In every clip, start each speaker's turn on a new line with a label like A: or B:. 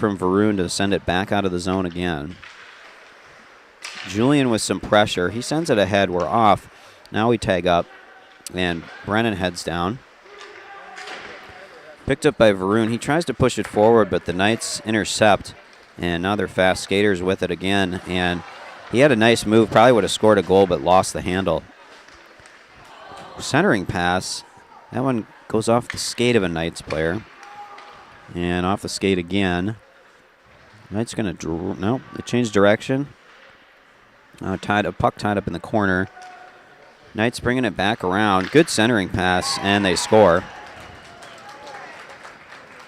A: from Varun to send it back out of the zone again. Julian with some pressure. He sends it ahead. We're off. Now we tag up, and Brennan heads down. Picked up by Varun. He tries to push it forward, but the Knights intercept, and now they're fast skaters with it again. And he had a nice move. Probably would have scored a goal, but lost the handle. Centering pass. That one goes off the skate of a Knights player. And off the skate again. Knights going to no, they changed direction. A puck tied up in the corner. Knights bringing it back around. Good centering pass, and they score.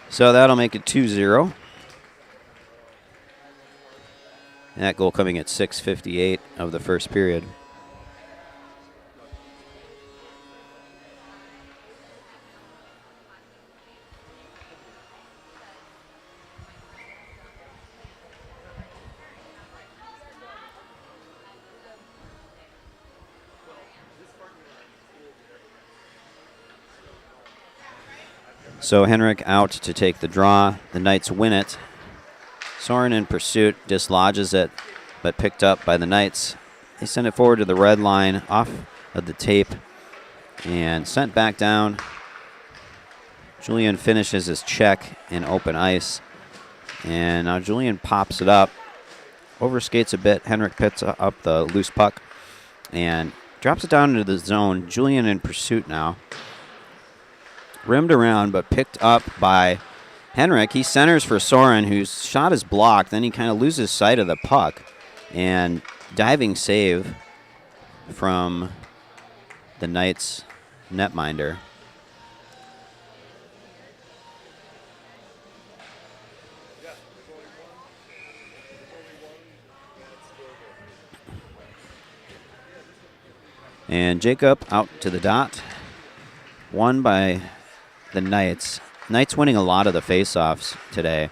A: So that'll make it 2-0. And that goal coming at 6:58 of the first period. So Henrik out to take the draw. The Knights win it. Soren in pursuit dislodges it, but picked up by the Knights. They send it forward to the red line, off of the tape, and sent back down. Julian finishes his check in open ice. And now Julian pops it up, overskates a bit. Henrik picks up the loose puck and drops it down into the zone. Julian in pursuit now. Rimmed around, but picked up by Henrik. He centers for Soren, whose shot is blocked. Then he kind of loses sight of the puck. And diving save from the Knights netminder. And Jacob out to the dot. Won by the Knights. Knights winning a lot of the face-offs today.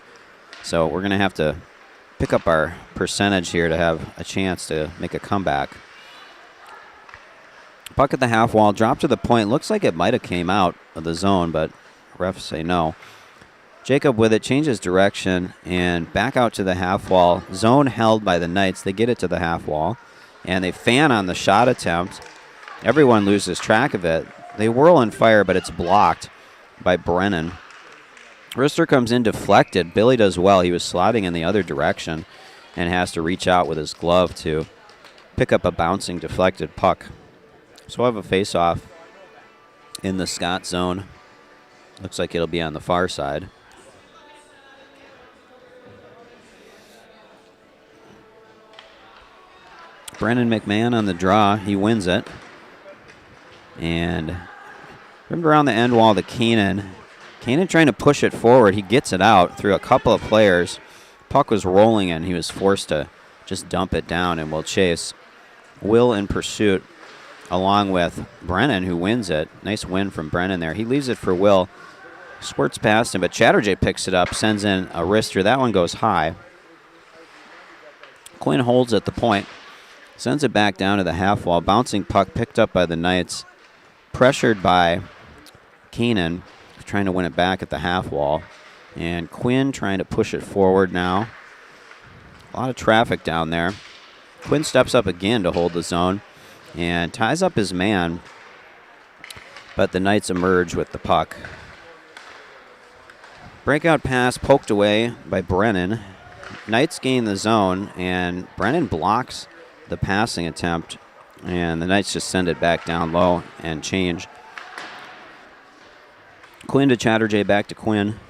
A: So we're going to have to pick up our percentage here to have a chance to make a comeback. Puck at the half wall, dropped to the point. Looks like it might have came out of the zone, but refs say no. Jacob with it, changes direction, and back out to the half wall. Zone held by the Knights. They get it to the half wall, and they fan on the shot attempt. Everyone loses track of it. They whirl and fire, but it's blocked by Brennan. Rister comes in deflected. Billy does well. He was sliding in the other direction and has to reach out with his glove to pick up a bouncing deflected puck. So we'll have a face-off in the Scott zone. Looks like it'll be on the far side. Brennan McMahon on the draw. He wins it. And rimmed around the end wall to Keenan. Keenan trying to push it forward. He gets it out through a couple of players. Puck was rolling and he was forced to just dump it down and will chase. Will in pursuit along with Brennan, who wins it. Nice win from Brennan there. He leaves it for Will. Squirts past him, but Chatterjee picks it up, sends in a wrister. That one goes high. Quinn holds at the point. Sends it back down to the half wall. Bouncing puck picked up by the Knights. Pressured by Keenan, trying to win it back at the half wall. And Quinn trying to push it forward now. A lot of traffic down there. Quinn steps up again to hold the zone and ties up his man. But the Knights emerge with the puck. Breakout pass poked away by Brennan. Knights gain the zone, and Brennan blocks the passing attempt. And the Knights just send it back down low and change. Quinn to Chatterjee, back to Quinn.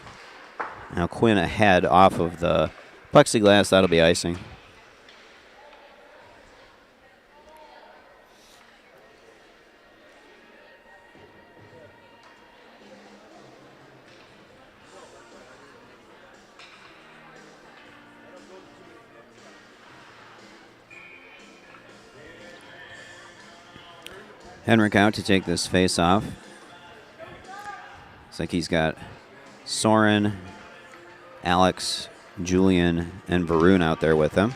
A: Now Quinn ahead off of the plexiglass. That'll be icing. Henrik out to take this face off. Looks like he's got Soren, Alex, Julian, and Varun out there with him.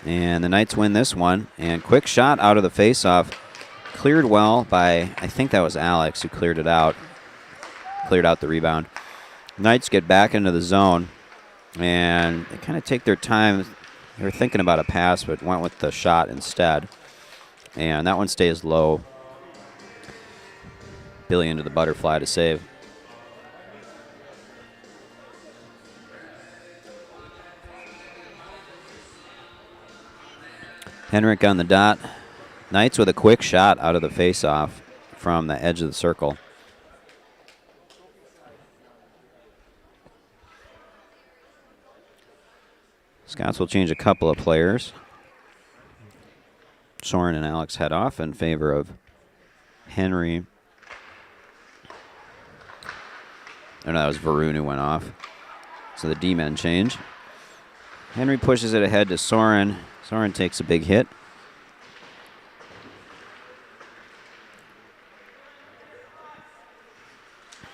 A: And the Knights win this one. And quick shot out of the face-off. Cleared well by, I think that was Alex who cleared it out. Cleared out the rebound. Knights get back into the zone. And they kind of take their time. They were thinking about a pass, but went with the shot instead. And that one stays low. Billy into the butterfly to save. Henrik on the dot. Knights with a quick shot out of the face-off from the edge of the circle. Scots will change a couple of players. Soren and Alex head off in favor of Henry. Oh, no, that was Varun who went off. So the D-men change. Henry pushes it ahead to Soren. Soren takes a big hit.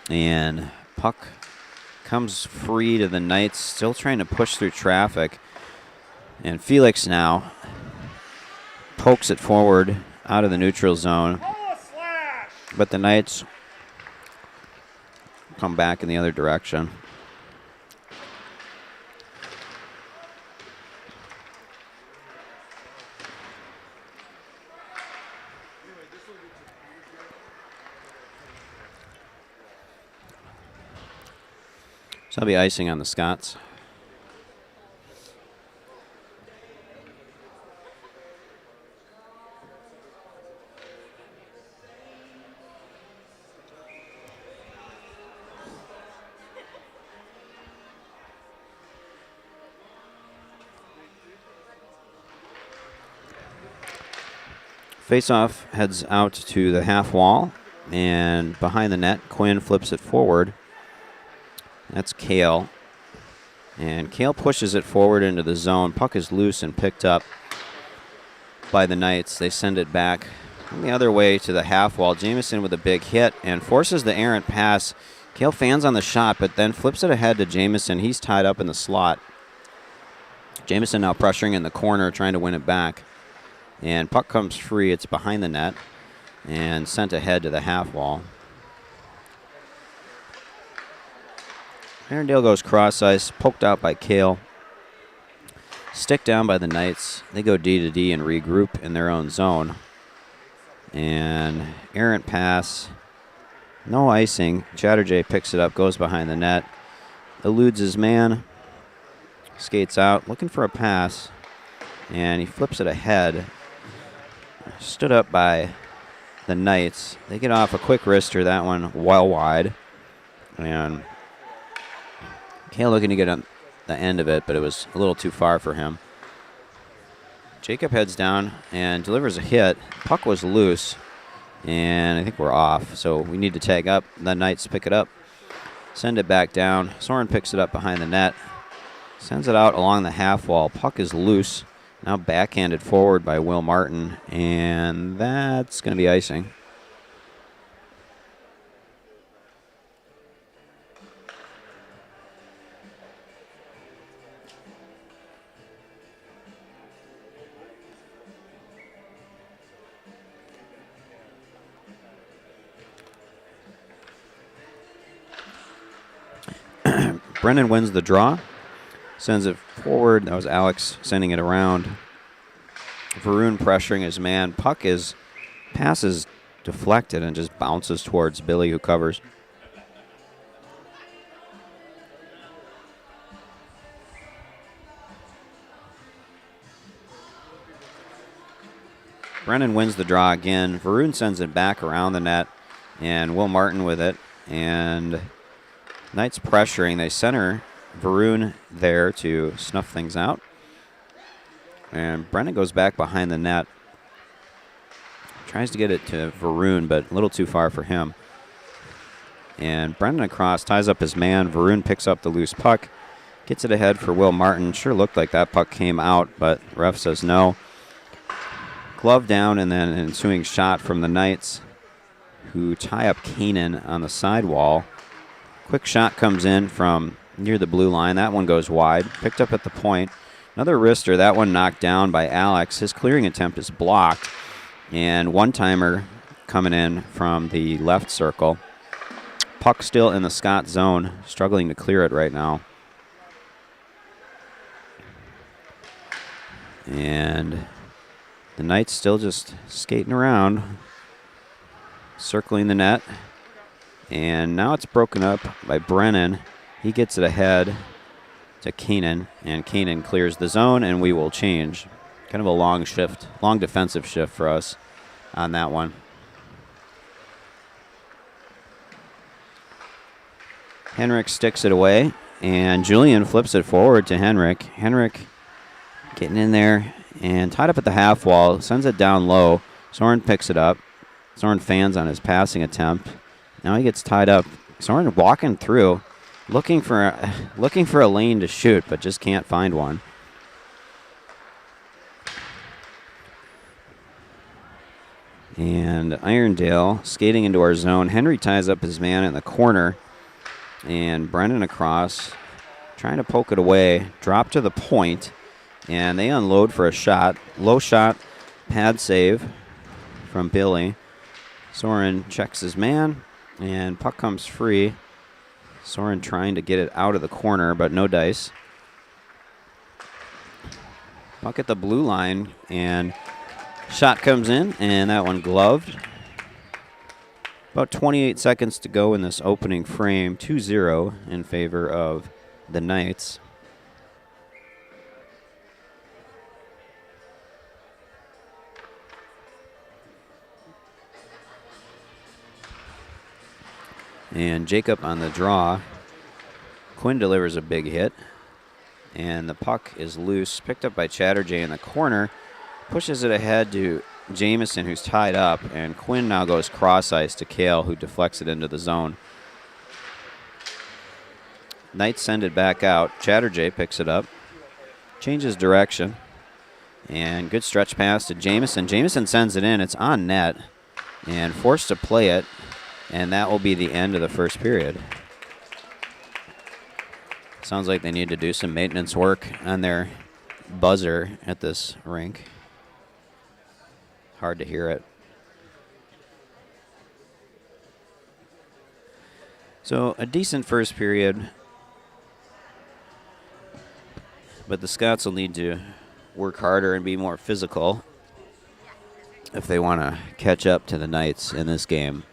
A: And puck comes free to the Knights, still trying to push through traffic. And Felix now pokes it forward out of the neutral zone. But the Knights come back in the other direction. So that'll be icing on the Scots. Face-off heads out to the half wall, and behind the net, Quinn flips it forward. That's Kale. And Kale pushes it forward into the zone. Puck is loose and picked up by the Knights. They send it back the other way to the half wall. Jamison with a big hit and forces the errant pass. Kale fans on the shot, but then flips it ahead to Jamison. He's tied up in the slot. Jamison now pressuring in the corner, trying to win it back. And puck comes free. It's behind the net and sent ahead to the half wall. Arendelle goes cross ice, poked out by Kale. Stick down by the Knights. They go D to D and regroup in their own zone. And errant pass. No icing. Chatterjee picks it up, goes behind the net. Eludes his man. Skates out, looking for a pass. And he flips it ahead. Stood up by the Knights. They get off a quick wrister, that one well wide. And Kale looking to get on the end of it, but it was a little too far for him. Jacob heads down and delivers a hit. Puck was loose, and I think we're off, so we need to tag up. The Knights pick it up, send it back down. Soren picks it up behind the net, sends it out along the half wall. Puck is loose, now backhanded forward by Will Martin, and that's going to be icing. Brennan wins the draw, sends it forward. That was Alex sending it around. Varun pressuring his man. Pass is deflected and just bounces towards Billy, who covers. Brennan wins the draw again. Varun sends it back around the net, and Will Martin with it. And Knights pressuring. They center Varun there to snuff things out. And Brennan goes back behind the net. Tries to get it to Varun, but a little too far for him. And Brennan across, ties up his man. Varun picks up the loose puck. Gets it ahead for Will Martin. Sure looked like that puck came out, but ref says no. Glove down, and then an ensuing shot from the Knights, who tie up Kanan on the sidewall. Quick shot comes in from near the blue line. That one goes wide. Picked up at the point. Another wrister. That one knocked down by Alex. His clearing attempt is blocked. And one-timer coming in from the left circle. Puck still in the Scott zone. Struggling to clear it right now. And the Knights still just skating around, circling the net. And now it's broken up by Brennan. He gets it ahead to Keenan, and Keenan clears the zone, and we will change. Kind of a long shift, long defensive shift for us on that one. Henrik sticks it away, and Julian flips it forward to Henrik. Henrik getting in there and tied up at the half wall, sends it down low. Soren picks it up. Soren fans on his passing attempt. Now he gets tied up. Soren walking through, looking for a lane to shoot, but just can't find one. And Irondale skating into our zone. Henry ties up his man in the corner, and Brennan across, trying to poke it away. Drop to the point, and they unload for a shot. Low shot, pad save from Billy. Soren checks his man, and puck comes free. Soren trying to get it out of the corner, but no dice. Puck at the blue line, and shot comes in, and that one gloved. About 28 seconds to go in this opening frame, 2-0 in favor of the Knights. And Jacob on the draw. Quinn delivers a big hit. And the puck is loose, picked up by Chatterjee in the corner. Pushes it ahead to Jamison, who's tied up. And Quinn now goes cross ice to Kale, who deflects it into the zone. Knights send it back out. Chatterjee picks it up. Changes direction. And good stretch pass to Jamison. Jamison sends it in. It's on net. And forced to play it. And that will be the end of the first period. Sounds like they need to do some maintenance work on their buzzer at this rink. Hard to hear it. So a decent first period, but the Scots will need to work harder and be more physical if they want to catch up to the Knights in this game.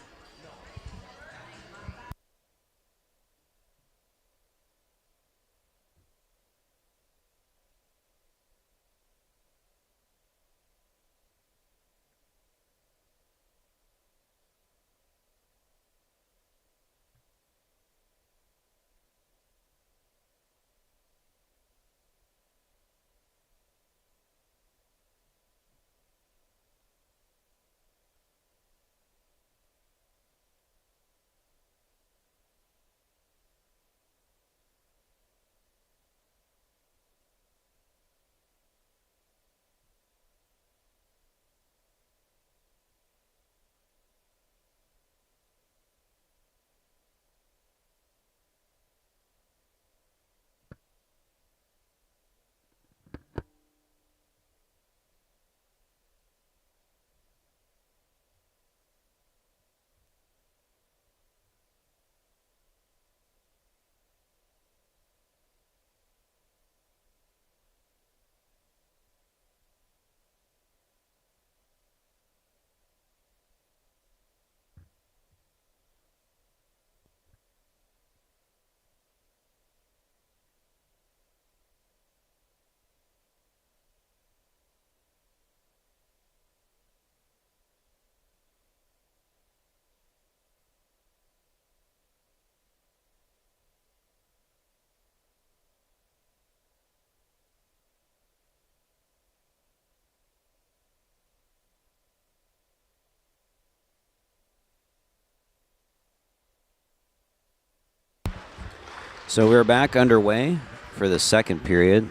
A: So we're back underway for the second period.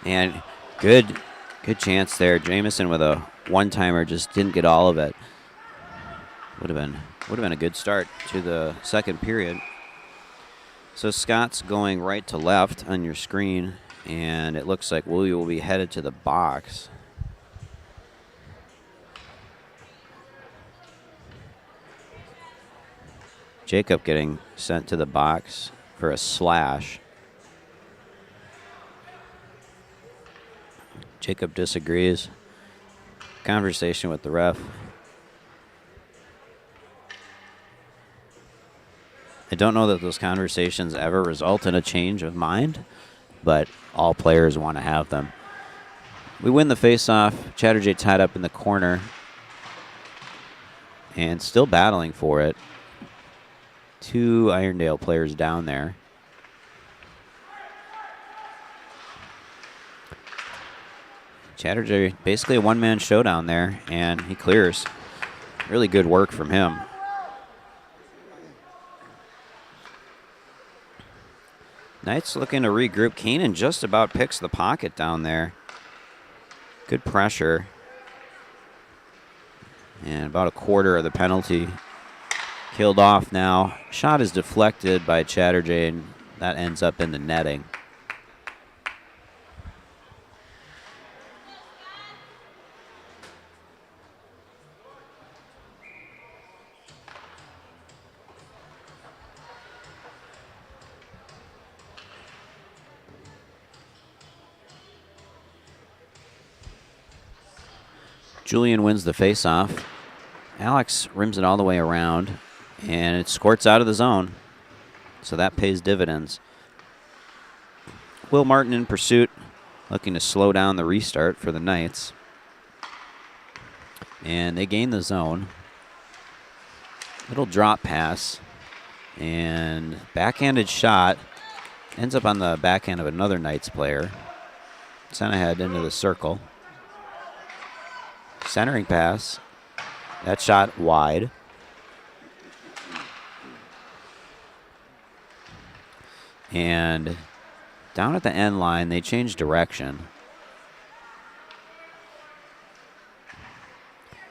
A: And good chance there. Jamison with a one-timer, just didn't get all of it. Would have been a good start to the second period. So Scott's going right to left on your screen, and it looks like Willie will be headed to the box. Jacob getting sent to the box for a slash. Jacob disagrees. Conversation with the ref. I don't know that those conversations ever result in a change of mind, but all players want to have them. We win the face-off. Chatterjee tied up in the corner and still battling for it. 2 Irondale players down there. Chatterjee, basically a one-man showdown there, and he clears. Really good work from him. Knights looking to regroup. Keenan just about picks the pocket down there. Good pressure. And about a quarter of the penalty killed off now. Shot is deflected by Chatterjee, and that ends up in the netting. Julian wins the faceoff. Alex rims it all the way around, and it squirts out of the zone. So that pays dividends. Will Martin in pursuit, looking to slow down the restart for the Knights. And they gain the zone. Little drop pass, and backhanded shot. Ends up on the backhand of another Knights player. Sent ahead into the circle. Centering pass. That shot wide. And down at the end line, they change direction.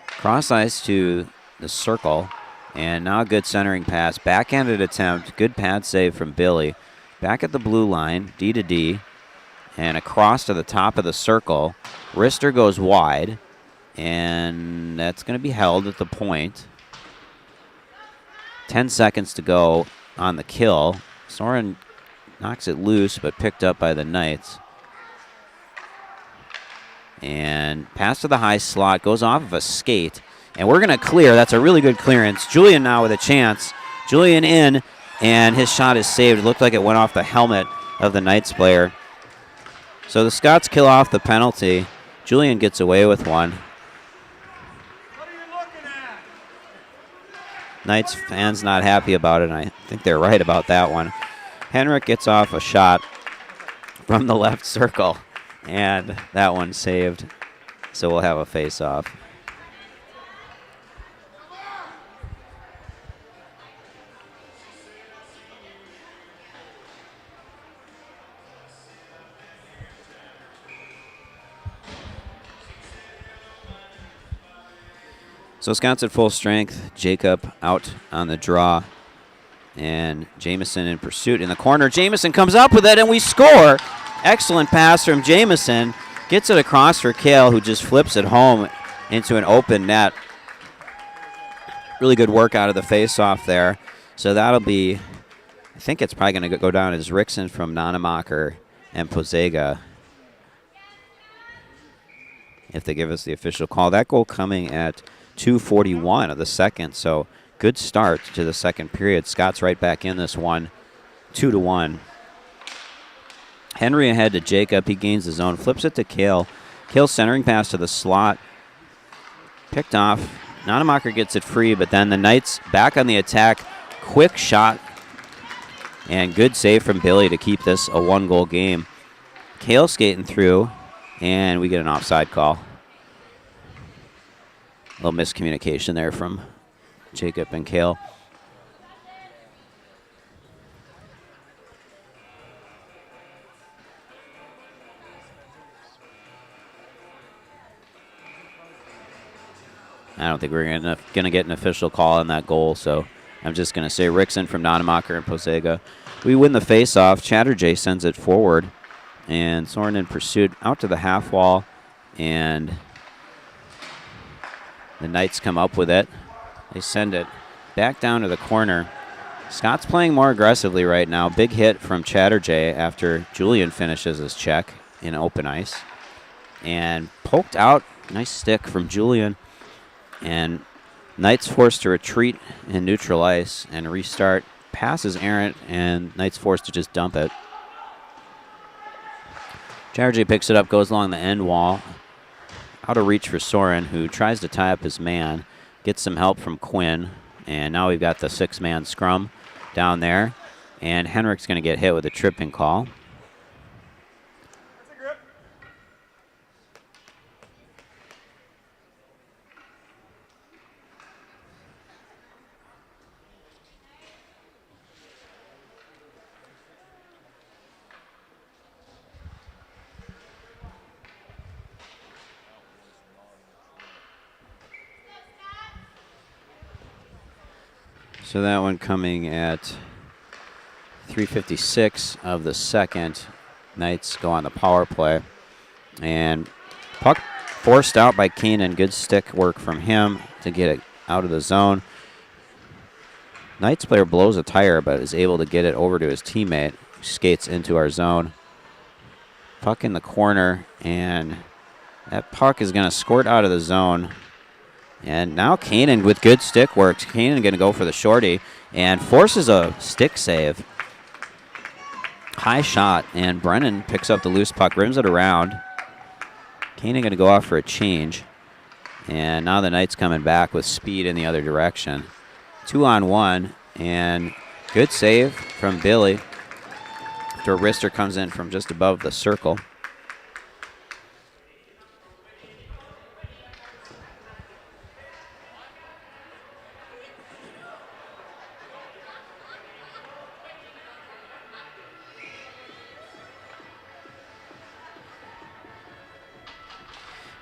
A: Cross ice to the circle. And now a good centering pass. Backhanded attempt. Good pad save from Billy. Back at the blue line, D to D. And across to the top of the circle. Wrister goes wide. And that's going to be held at the point. 10 seconds to go on the kill. Soren knocks it loose, but picked up by the Knights. And pass to the high slot, goes off of a skate. And we're going to clear. That's a really good clearance. Julian now with a chance. Julian in, and his shot is saved. It looked like it went off the helmet of the Knights player. So the Scots kill off the penalty. Julian gets away with one. Knights fans not happy about it, and I think they're right about that one. Henrik gets off a shot from the left circle, and that one saved, so we'll have a face-off. So Scots at full strength. Jacob out on the draw. And Jamison in pursuit in the corner. Jamison comes up with it, and we score. Excellent pass from Jamison. Gets it across for Kale, who just flips it home into an open net. Really good work out of the face-off there. So that'll be, I think it's probably going to go down as Rickson from Nonemacher and Posega, if they give us the official call. That goal coming at 2:41 of the second, so good start to the second period. Scott's right back in this one, 2-1. Henry ahead to Jacob. He gains the zone, flips it to Kale. Kale centering pass to the slot. Picked off. Nonemacher gets it free, but then the Knights back on the attack. Quick shot and good save from Billy to keep this a one-goal game. Kale skating through, and we get an offside call. A little miscommunication there from Jacob and Kale. I don't think we're going to get an official call on that goal, so I'm just going to say Rickson from Nonemacher and Posega. We win the face-off. Chatterjee sends it forward, and Soren in pursuit out to the half wall, and the Knights come up with it. They send it back down to the corner. Scott's playing more aggressively right now. Big hit from Chatterjee after Julian finishes his check in open ice. and poked out. Nice stick from Julian. And Knights forced to retreat in neutral ice and restart. Pass is errant, and Knights forced to just dump it. Chatterjee picks it up, goes along the end wall. Out of reach for Soren, who tries to tie up his man. Gets some help from Quinn. And now we've got the 6-man scrum down there. And Henrik's going to get hit with a tripping call. So that one coming at 3:56 of the second. Knights go on the power play. And puck forced out by Keenan. Good stick work from him to get it out of the zone. Knights player blows a tire but is able to get it over to his teammate, who skates into our zone. Puck in the corner, and that puck is going to squirt out of the zone. And now Kanan with good stick work. Kanan going to go for the shorty and forces a stick save. High shot, and Brennan picks up the loose puck, rims it around. Kanan going to go off for a change. And now the Knights coming back with speed in the other direction. 2-on-1, and good save from Billy after Rister comes in from just above the circle.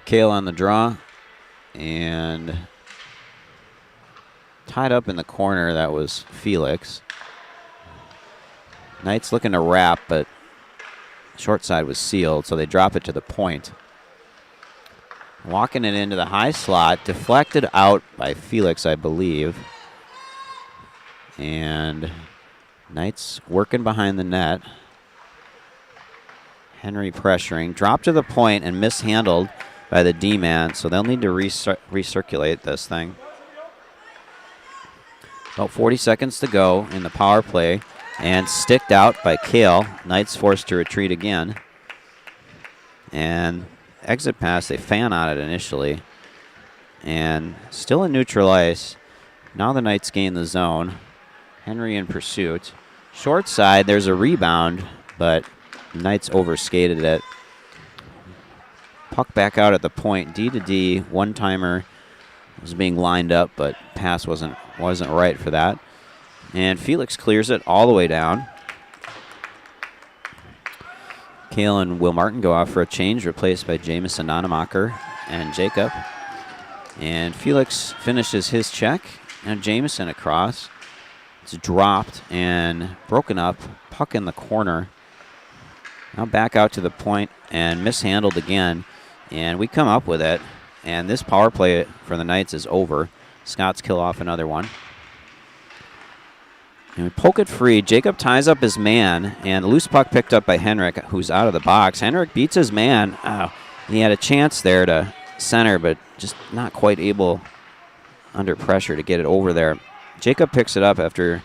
A: Kale on the draw, and tied up in the corner, that was Felix. Knights looking to wrap, but short side was sealed, so they drop it to the point. Walking it into the high slot, deflected out by Felix, I believe. And Knights working behind the net. Henry pressuring, dropped to the point and mishandled by the D-man, so they'll need to recirculate this thing. About 40 seconds to go in the power play, and sticked out by Kale. Knights forced to retreat again. And exit pass, they fan on it initially. And still in neutral ice. Now the Knights gain the zone. Henry in pursuit. Short side, there's a rebound, but Knights overskated it. Puck back out at the point, D to D, one-timer was being lined up, but pass wasn't right for that. And Felix clears it all the way down. Kale and Will Martin go off for a change, replaced by Jamison Nonemacher and Jacob. And Felix finishes his check, and Jamison across. It's dropped and broken up, puck in the corner. Now back out to the point and mishandled again. And we come up with it, and this power play for the Knights is over. Scots kill off another one. And we poke it free. Jacob ties up his man, and the loose puck picked up by Henrik, who's out of the box. Henrik beats his man. He had a chance there to center, but just not quite able under pressure to get it over there. Jacob picks it up after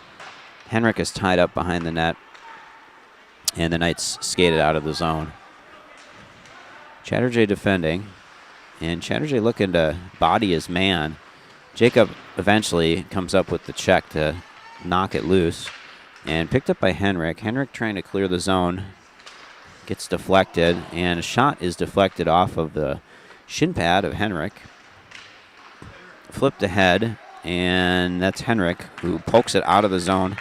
A: Henrik is tied up behind the net, and the Knights skated out of the zone. Chatterjee defending, and Chatterjee looking to body his man. Jacob eventually comes up with the check to knock it loose, and picked up by Henrik. Henrik trying to clear the zone, gets deflected, and a shot is deflected off of the shin pad of Henrik. Flipped ahead, and that's Henrik who pokes it out of the zone,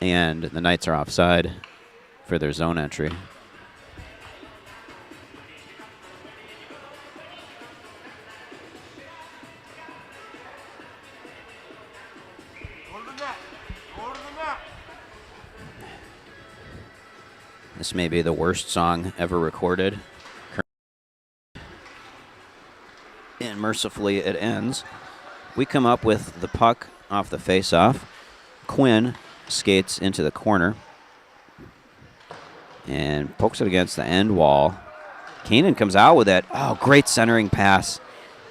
A: and the Knights are offside for their zone entry. This may be the worst song ever recorded. And mercifully it ends. We come up with the puck off the face-off. Quinn skates into the corner and pokes it against the end wall. Keenan comes out with it. Oh, great centering pass.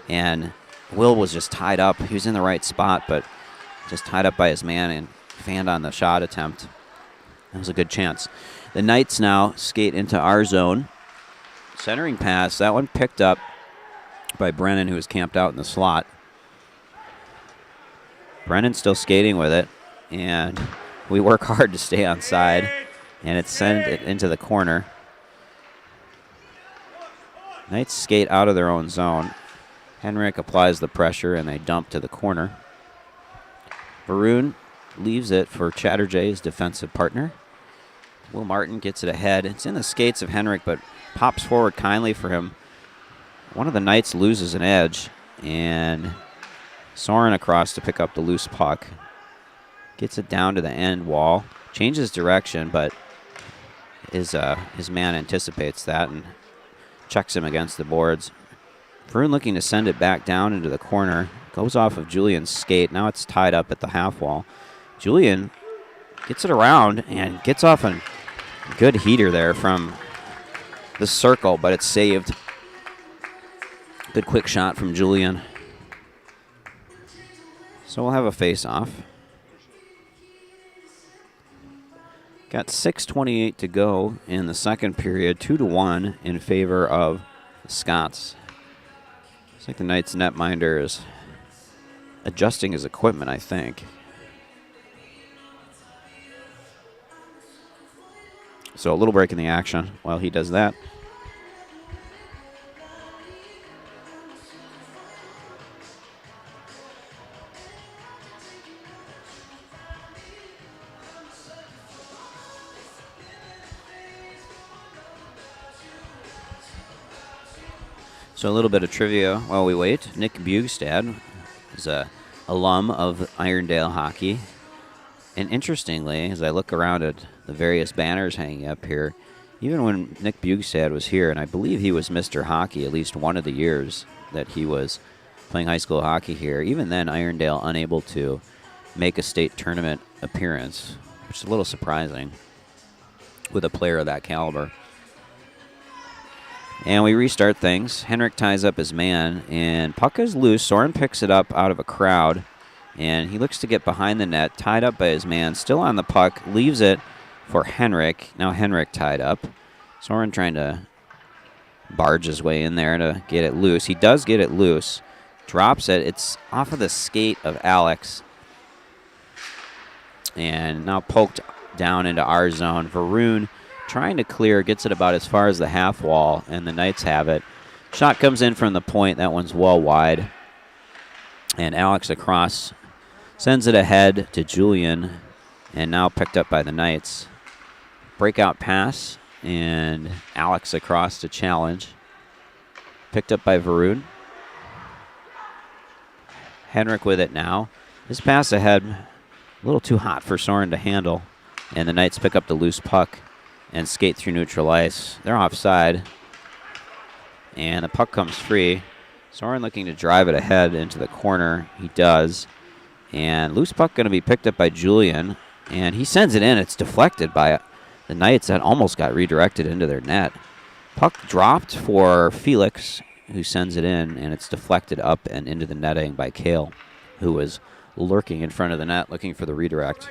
A: And Will was just tied up. He was in the right spot, but just tied up by his man and fanned on the shot attempt. That was a good chance. The Knights now skate into our zone. Centering pass. That one picked up by Brennan, who was camped out in the slot. Brennan still skating with it. And we work hard to stay on side. And it's sent it into the corner. Knights skate out of their own zone. Henrik applies the pressure, and they dump to the corner. Varun leaves it for Chatterjee, his defensive partner. Will Martin gets it ahead. It's in the skates of Henrik, but pops forward kindly for him. One of the Knights loses an edge, and Soren across to pick up the loose puck. Gets it down to the end wall. Changes direction, but his man anticipates that and checks him against the boards. Varun looking to send it back down into the corner. Goes off of Julian's skate. Now it's tied up at the half wall. Julian gets it around and gets off a good heater there from the circle, but it's saved. Good quick shot from Julian. So we'll have a face-off. Got 6:28 to go in the second period, 2-1 in favor of the Scots. Looks like the Knights netminder is adjusting his equipment, I think. So a little break in the action while he does that. So a little bit of trivia while we wait. Nick Bugstad is a alum of Irondale hockey. And interestingly, as I look around at the various banners hanging up here, even when Nick Bugstad was here, and I believe he was Mr. Hockey at least one of the years that he was playing high school hockey here, even then Irondale unable to make a state tournament appearance, which is a little surprising with a player of that caliber. And we restart things. Henrik ties up his man, and puck is loose. Soren picks it up out of a crowd, and he looks to get behind the net, tied up by his man, still on the puck, leaves it for Henrik. Now Henrik tied up. Soren trying to barge his way in there to get it loose. He does get it loose, drops it. It's off of the skate of Alex, and now poked down into our zone. Varun trying to clear, gets it about as far as the half wall, and the Knights have it. Shot comes in from the point. That one's well wide. And Alex across sends it ahead to Julian, and now picked up by the Knights. Breakout pass, and Alex across to challenge. Picked up by Varun. Henrik with it now. His pass ahead, a little too hot for Soren to handle, and the Knights pick up the loose puck and skate through neutral ice. They're offside, and the puck comes free. Soren looking to drive it ahead into the corner. He does, and loose puck going to be picked up by Julian, and he sends it in. It's deflected by the Knights. That almost got redirected into their net. Puck dropped for Felix, who sends it in, and it's deflected up and into the netting by Kale, who was lurking in front of the net looking for the redirect.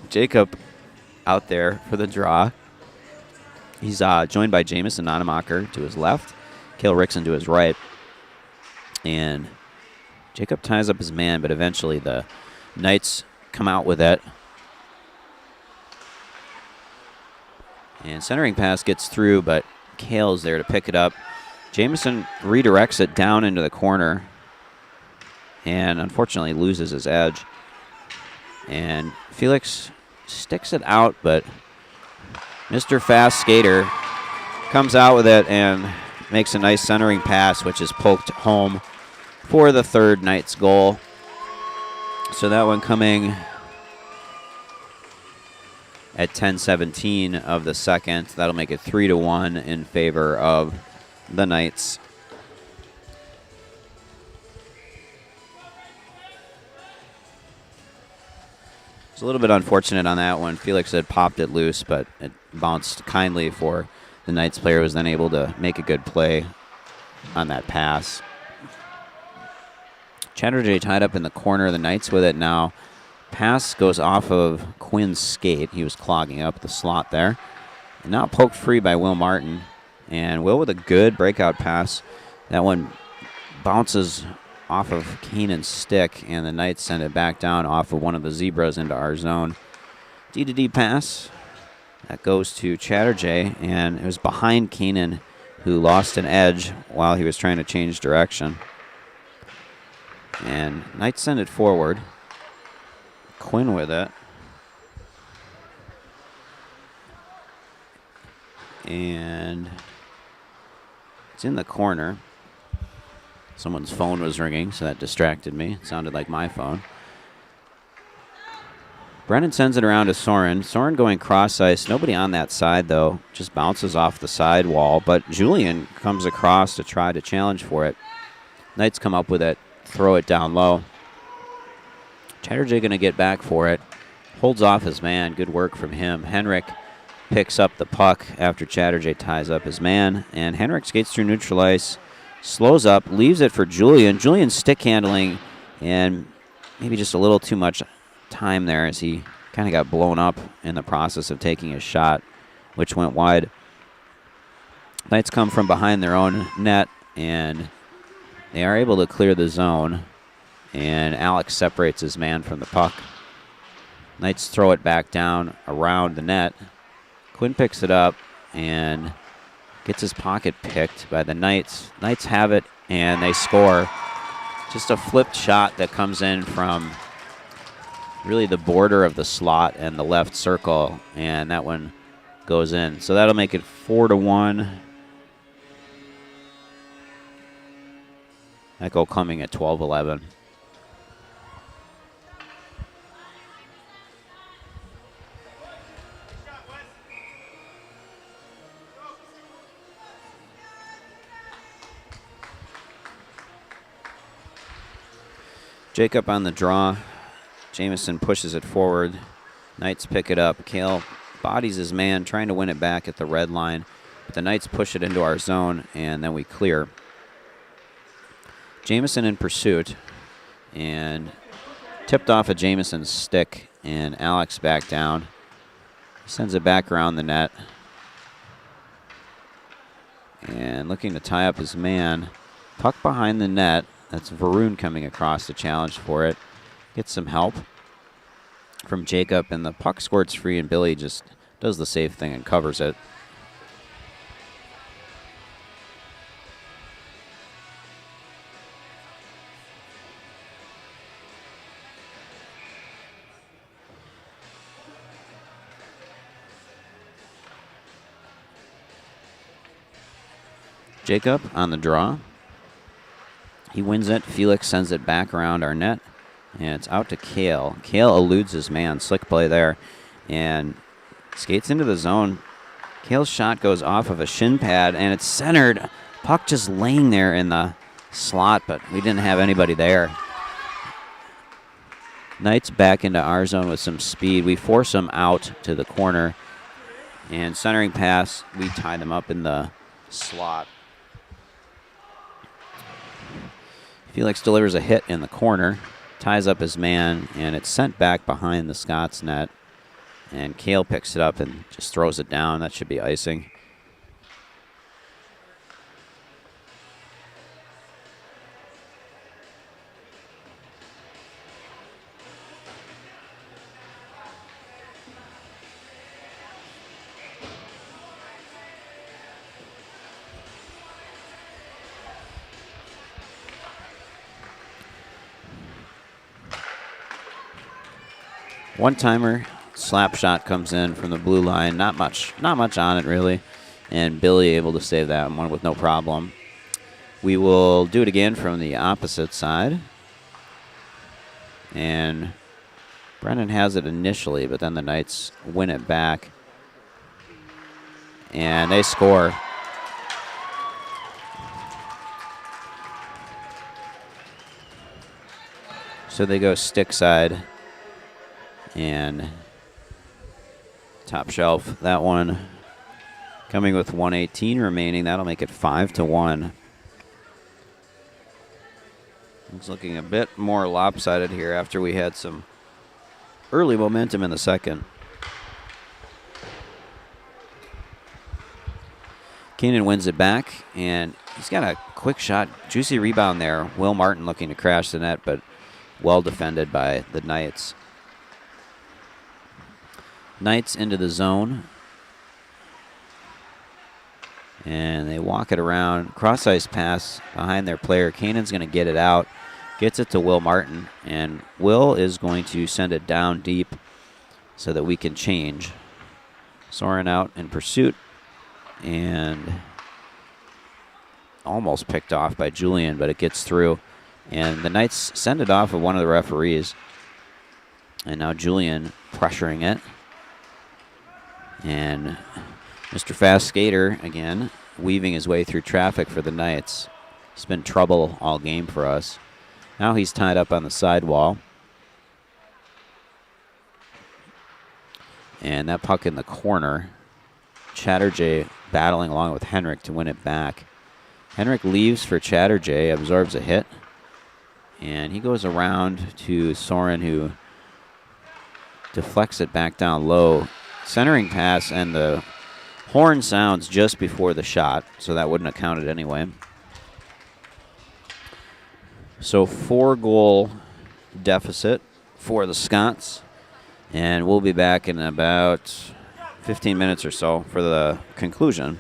A: Jacob out there for the draw. He's joined by Jamison Nonemacher to his left, Kale Rickson to his right. And Jacob ties up his man, but eventually the Knights come out with it. And centering pass gets through, but Kale's there to pick it up. Jamison redirects it down into the corner and unfortunately loses his edge. And Felix sticks it out, but Mr. Fast Skater comes out with it and makes a nice centering pass, which is poked home for the third Knights goal. So that one coming at 10:17 of the second. That'll make it 3-1 in favor of the Knights. It's a little bit unfortunate on that one. Felix had popped it loose, but it bounced kindly for the Knights player, who was then able to make a good play on that pass. Chatterjee tied up in the corner. The Knights with it now. Pass goes off of Quinn's skate. He was clogging up the slot there. And now poked free by Will Martin. And Will with a good breakout pass. That one bounces off of Kanan's stick, and the Knights send it back down off of one of the Zebras into our zone. D-to-D pass. That goes to Chatterjee, and it was behind Kanan, who lost an edge while he was trying to change direction. And Knights send it forward. Quinn with it. And it's in the corner. Someone's phone was ringing, so that distracted me. It sounded like my phone. Brennan sends it around to Soren. Soren going cross ice. Nobody on that side, though. Just bounces off the side wall. But Julian comes across to try to challenge for it. Knights come up with it. Throw it down low. Chatterjee going to get back for it. Holds off his man. Good work from him. Henrik picks up the puck after Chatterjee ties up his man. And Henrik skates through neutral ice. Slows up. Leaves it for Julian. Julian's stick handling. And maybe just a little too much time there as he kind of got blown up in the process of taking his shot, which went wide. Knights come from behind their own net, and they are able to clear the zone, and Alex separates his man from the puck. Knights throw it back down around the net. Quinn picks it up and gets his pocket picked by the Knights. Knights have it, and they score. Just a flipped shot that comes in from really the border of the slot and the left circle, and that one goes in. So that'll make it 4-1. That goal coming at 12-11. Jacob on the draw. Jamison pushes it forward. Knights pick it up. Kale bodies his man, trying to win it back at the red line. But the Knights push it into our zone, and then we clear. Jamison in pursuit, and tipped off of Jamison's stick, and Alex back down. Sends it back around the net. And looking to tie up his man. Puck behind the net. That's Varun coming across to challenge for it. Gets some help from Jacob, and the puck squirts free, and Billy just does the safe thing and covers it. Jacob on the draw. He wins it. Felix sends it back around our net. And it's out to Kale. Kale eludes his man. Slick play there. And skates into the zone. Kale's shot goes off of a shin pad, and it's centered. Puck just laying there in the slot, but we didn't have anybody there. Knights back into our zone with some speed. We force them out to the corner. And centering pass, we tie them up in the slot. Felix delivers a hit in the corner. Ties up his man, and it's sent back behind the Scots net. And Kale picks it up and just throws it down. That should be icing. One-timer, slap shot comes in from the blue line. Not much on it, really. And Billy able to save that one with no problem. We will do it again from the opposite side. And Brennan has it initially, but then the Knights win it back. And they score. So they go stick side. And Top Shelf, that one coming with 118 remaining. That'll make it 5-1. It's looking a bit more lopsided here after we had some early momentum in the second. Keenan wins it back, and he's got a quick shot. Juicy rebound there. Will Martin looking to crash the net, but well defended by the Knights. Knights into the zone. And they walk it around. Cross-ice pass behind their player. Cannon's going to get it out. Gets it to Will Martin. And Will is going to send it down deep so that we can change. Soren out in pursuit. And almost picked off by Julian, but it gets through. And the Knights send it off of one of the referees. And now Julian pressuring it. And Mr. Fast Skater, again, weaving his way through traffic for the Knights. It's been trouble all game for us. Now he's tied up on the sidewall. And that puck in the corner. Chatterjee battling along with Henrik to win it back. Henrik leaves for Chatterjee, absorbs a hit. And he goes around to Soren, who deflects it back down low. Centering pass, and the horn sounds just before the shot, so that wouldn't have counted anyway. So 4-goal deficit for the Scots, and we'll be back in about 15 minutes or so for the conclusion.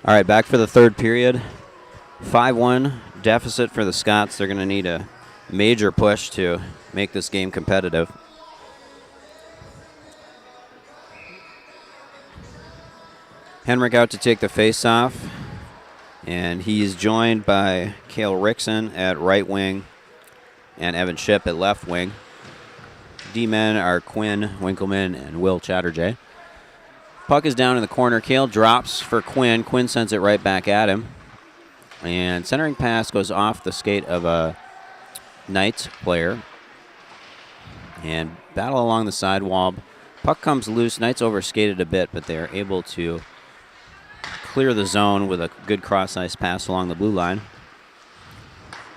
A: All right, back for the third period. 5-1 deficit for the Scots. They're going to need a major push to make this game competitive. Henrik out to take the face-off, and he's joined by Cale Rickson at right wing and Evan Shipp at left wing. D-men are Quinn Winkleman and Will Chatterjee. Puck is down in the corner. Cale drops for Quinn. Quinn sends it right back at him. And centering pass goes off the skate of a Knights player. And battle along the sidewall. Puck comes loose. Knights overskated a bit, but they're able to clear the zone with a good cross-ice pass along the blue line.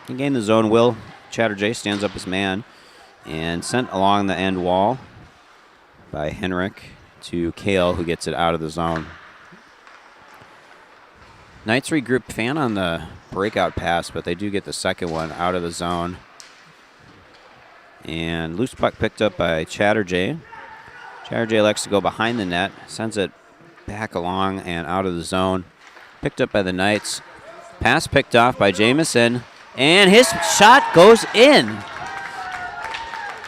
A: He gained the zone. Will Chatterjee stands up his man and sent along the end wall by Henrik to Cale, who gets it out of the zone. Knights regroup. Fan on the breakout pass, but they do get the second one out of the zone. And loose puck picked up by Chatterjee. Chatterjee elects to go behind the net, sends it back along and out of the zone. Picked up by the Knights. Pass picked off by Jamieson, and his shot goes in.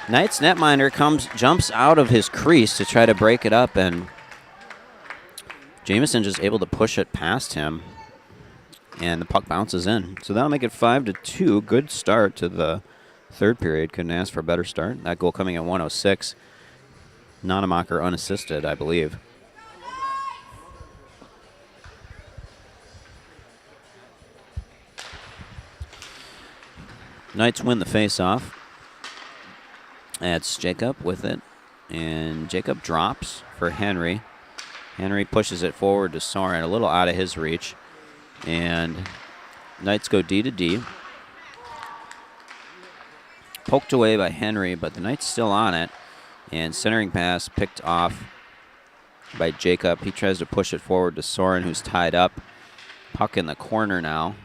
A: Knights netminder jumps out of his crease to try to break it up, and Jamieson just able to push it past him, and the puck bounces in. So that'll make it 5-2. Good start to the third period. Couldn't ask for a better start. That goal coming at 1:06. Nonemacher unassisted, I believe. Knights win the face-off. That's Jacob with it, and Jacob drops for Henry. Henry pushes it forward to Soren, a little out of his reach, and Knights go D to D. Poked away by Henry, but the Knights still on it, and centering pass picked off by Jacob. He tries to push it forward to Soren, who's tied up. Puck in the corner now,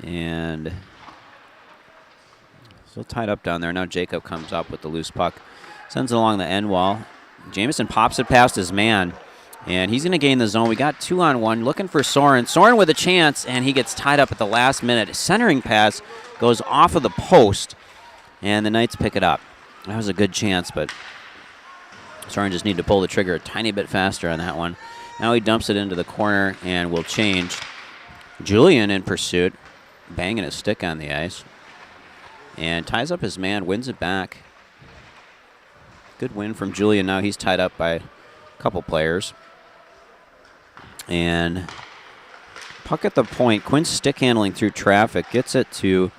A: and still tied up down there. Now Jacob comes up with the loose puck. Sends it along the end wall. Jamieson pops it past his man, and he's going to gain the zone. We got 2-on-1 looking for Soren. Soren with a chance, and he gets tied up at the last minute. Centering pass goes off of the post, and the Knights pick it up. That was a good chance, but Soren just needed to pull the trigger a tiny bit faster on that one. Now he dumps it into the corner and will change. Julian in pursuit, banging his stick on the ice. And ties up his man, wins it back. Good win from Julian. Now he's tied up by a couple players. And puck at the point. Quinn's stick handling through traffic. Gets it to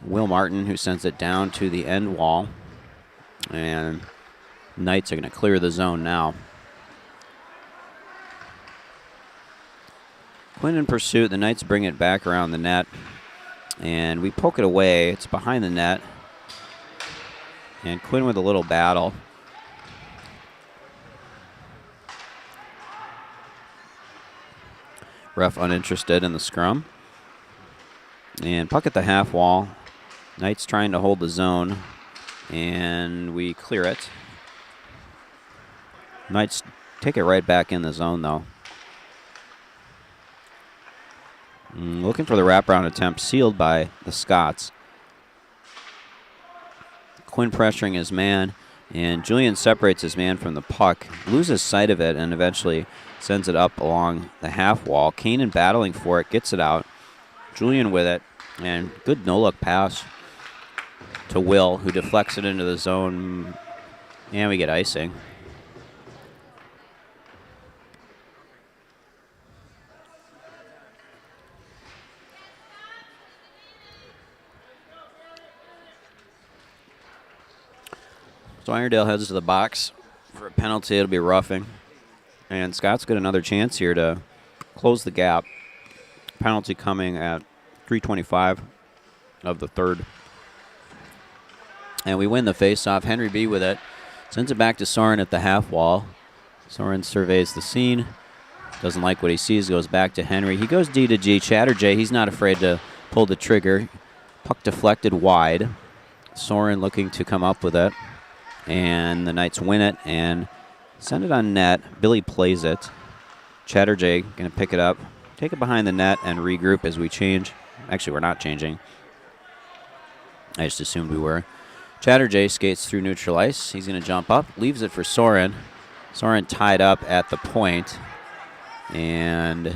A: Will Martin, who sends it down to the end wall. And Knights are going to clear the zone now. Quinn in pursuit. The Knights bring it back around the net. And we poke it away. It's behind the net. And Quinn with a little battle. Ref uninterested in the scrum. And puck at the half wall. Knights trying to hold the zone. And we clear it. Knights take it right back in the zone, though. Looking for the wraparound attempt, sealed by the Scots. Quinn pressuring his man, and Julian separates his man from the puck, loses sight of it, and eventually sends it up along the half wall. Keenan battling for it, gets it out. Julian with it, and good no-look pass to Will, who deflects it into the zone, and we get icing. So Irondale heads to the box for a penalty. It'll be roughing. And Scott's got another chance here to close the gap. Penalty coming at 3:25 of the third. And we win the faceoff. Henry B with it. Sends it back to Soren at the half wall. Soren surveys the scene. Doesn't like what he sees. Goes back to Henry. He goes D to G. Chatterjee, he's not afraid to pull the trigger. Puck deflected wide. Soren looking to come up with it. And the Knights win it and send it on net. Billy plays it. Chatterjee going to pick it up take it behind the net and regroup as we change. Actually, we're not changing. I just assumed we were. Chatterjee skates through neutral ice. He's going to jump up, leaves it for Soren. Soren tied up at the point, and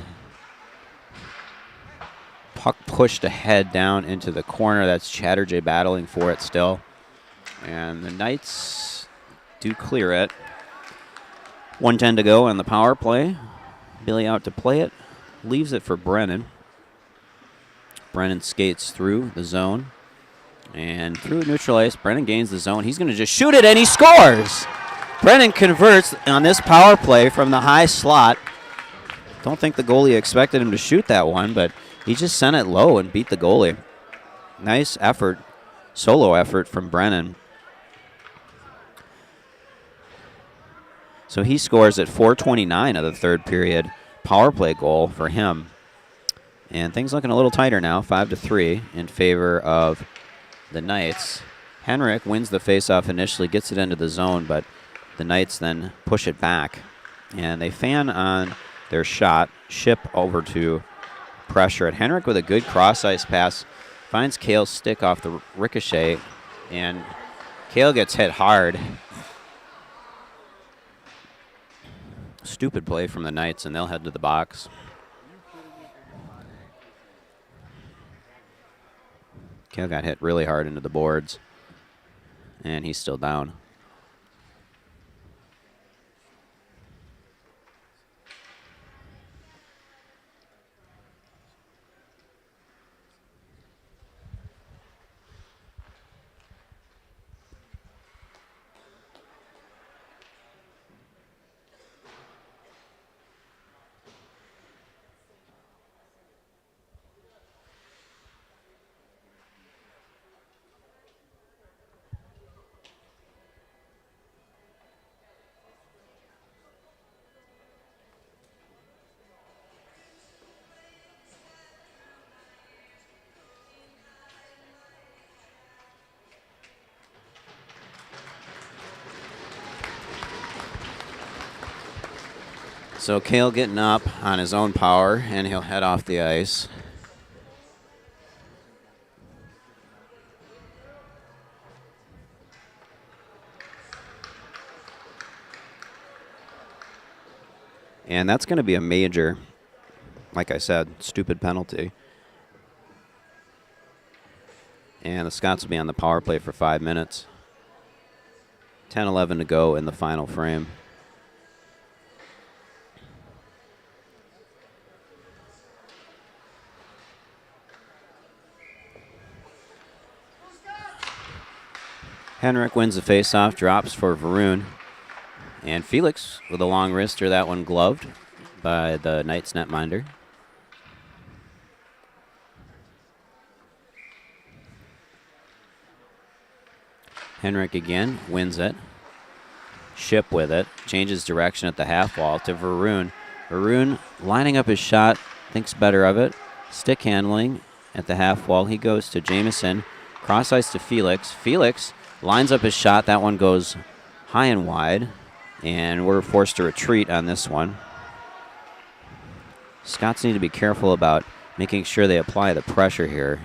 A: puck pushed ahead down into the corner. That's Chatterjee battling for it still. And the Knights do clear it. 1:10 to go on the power play. Billy out to play it. Leaves it for Brennan. Brennan skates through the zone. And through neutral ice, Brennan gains the zone. He's going to just shoot it, and he scores! Brennan converts on this power play from the high slot. Don't think the goalie expected him to shoot that one, but he just sent it low and beat the goalie. Nice effort, solo effort from Brennan. So he scores at 4:29 of the third period. Power play goal for him. And things looking a little tighter now, 5-3 in favor of the Knights. Henrik wins the faceoff initially, gets it into the zone, but the Knights then push it back. And they fan on their shot, ship over to pressure it. Henrik with a good cross-ice pass finds Kale's stick off the ricochet, and Kale gets hit hard. Stupid play from the Knights, and they'll head to the box. Kale got hit really hard into the boards, and he's still down. So Kale getting up on his own power, and he'll head off the ice. And that's going to be a major, like I said, stupid penalty. And the Scots will be on the power play for 5 minutes. 10-11 to go in the final frame. Henrik wins the faceoff, drops for Varun. And Felix with a long wrister, that one gloved by the Knights netminder. Henrik again wins it. Ship with it, changes direction at the half wall to Varun. Varun lining up his shot, thinks better of it. Stick handling at the half wall. He goes to Jamieson. Cross ice to Felix. Felix lines up his shot. That one goes high and wide, and we're forced to retreat on this one. Scots need to be careful about making sure they apply the pressure here,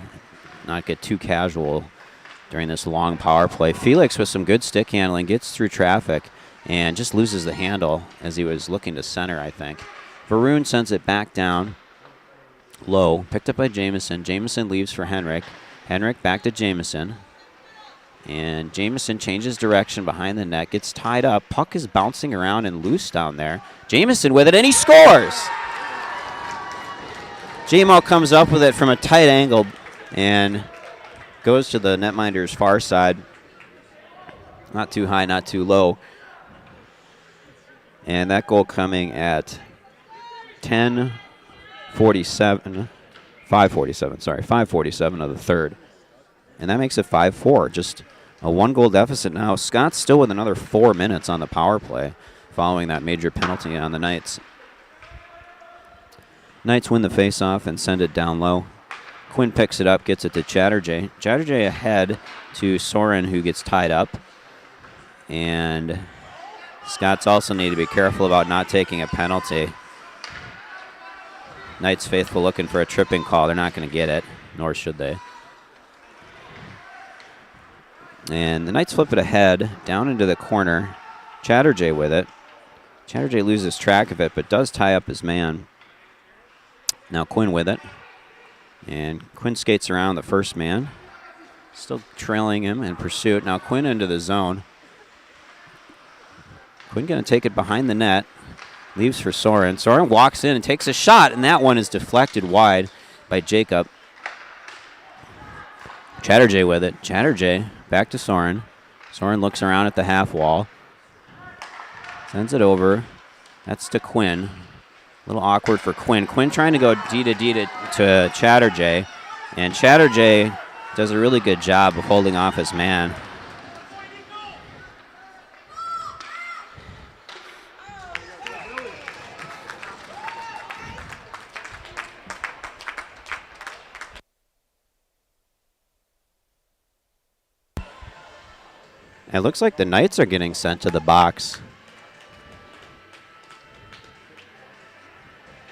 A: not get too casual during this long power play. Felix with some good stick handling, gets through traffic, and just loses the handle as he was looking to center, I think. Varun sends it back down low, picked up by Jamieson. Jamieson leaves for Henrik. Henrik back to Jamieson. And Jamieson changes direction behind the net, gets tied up. Puck is bouncing around and loose down there. Jamieson with it, and he scores! J-Mo comes up with it from a tight angle and goes to the netminder's far side. Not too high, not too low. And that goal coming at 5:47 of the third. And that makes it 5-4, just a 1-goal deficit now. Scott's still with another 4 minutes on the power play following that major penalty on the Knights. Knights win the faceoff and send it down low. Quinn picks it up, gets it to Chatterjee. Chatterjee ahead to Soren, who gets tied up. And Scots also need to be careful about not taking a penalty. Knights faithful looking for a tripping call. They're not going to get it, nor should they. And the Knights flip it ahead, down into the corner. Chatterjee with it. Chatterjee loses track of it, but does tie up his man. Now Quinn with it. And Quinn skates around the first man. Still trailing him in pursuit. Now Quinn into the zone. Quinn going to take it behind the net. Leaves for Soren. Soren walks in and takes a shot, and that one is deflected wide by Jacob. Chatterjee with it. Chatterjee back to Soren. Soren looks around at the half wall. Sends it over. That's to Quinn. A little awkward for Quinn. Quinn trying to go D to Chatterjee. And Chatterjee does a really good job of holding off his man. It looks like the Knights are getting sent to the box.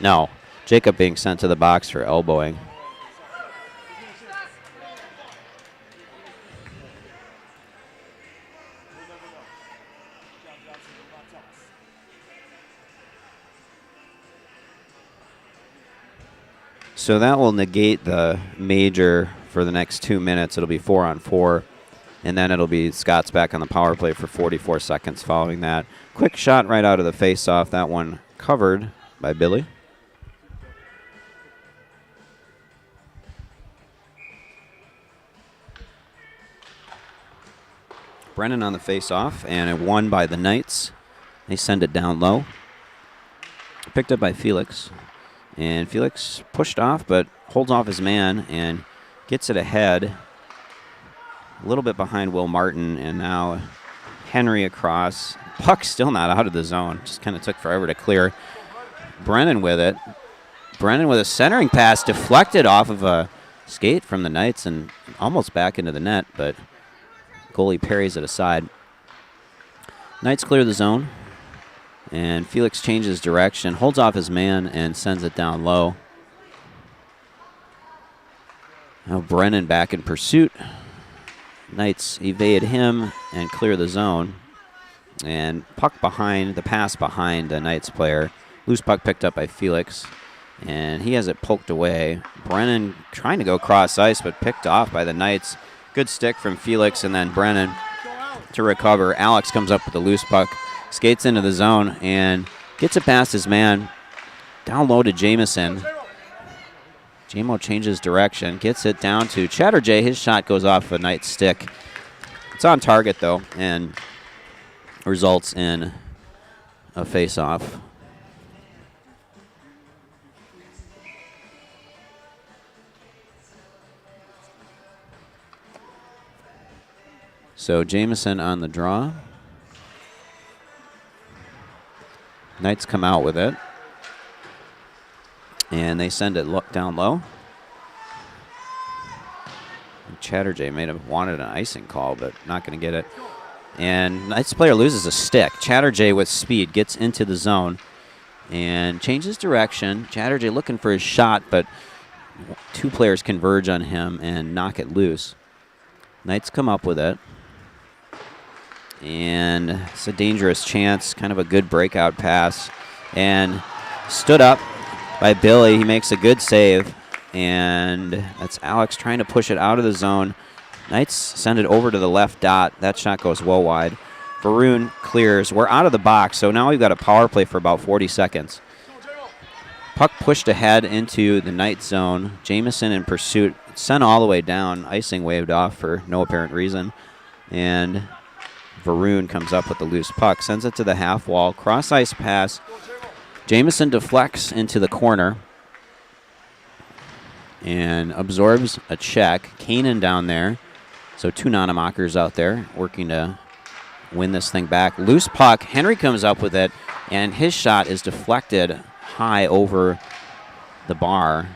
A: No, Jacob being sent to the box for elbowing. So that will negate the major for the next 2 minutes. It'll be 4-on-4. And then it'll be Scots back on the power play for 44 seconds following that. Quick shot right out of the face-off. That one covered by Billy. Brennan on the face-off, and it won by the Knights. They send it down low. Picked up by Felix. And Felix pushed off, but holds off his man and gets it ahead. A little bit behind Will Martin, and now Henry across. Puck still not out of the zone. Just kind of took forever to clear. Brennan with it. Brennan with a centering pass deflected off of a skate from the Knights and almost back into the net, but goalie parries it aside. Knights clear the zone, and Felix changes direction, holds off his man, and sends it down low. Now Brennan back in pursuit. Knights evade him and clear the zone. And puck behind, the pass behind the Knights player. Loose puck picked up by Felix. And he has it poked away. Brennan trying to go cross ice, but picked off by the Knights. Good stick from Felix, and then Brennan to recover. Alex comes up with the loose puck, skates into the zone, and gets it past his man. Down low to Jamison. Jamo changes direction, gets it down to Chatterjee. His shot goes off a Knight stick. It's on target, though, and results in a face-off. So Jamison on the draw. Knights come out with it. And they send it down low. And Chatterjee may have wanted an icing call, but not going to get it. And Knights player loses a stick. Chatterjee with speed gets into the zone and changes direction. Chatterjee looking for his shot, but two players converge on him and knock it loose. Knights come up with it. And it's a dangerous chance, kind of a good breakout pass. And stood up by Billy. He makes a good save. And that's Alex trying to push it out of the zone. Knights send it over to the left dot. That shot goes well wide. Varun clears. We're out of the box, so now we've got a power play for about 40 seconds. Puck pushed ahead into the Knight zone. Jamison in pursuit. Sent all the way down. Icing waved off for no apparent reason. And Varun comes up with the loose puck. Sends it to the half wall. Cross ice pass. Jamison deflects into the corner and absorbs a check. Kanan down there. So two Nanamakers out there working to win this thing back. Loose puck. Henry comes up with it, and his shot is deflected high over the bar.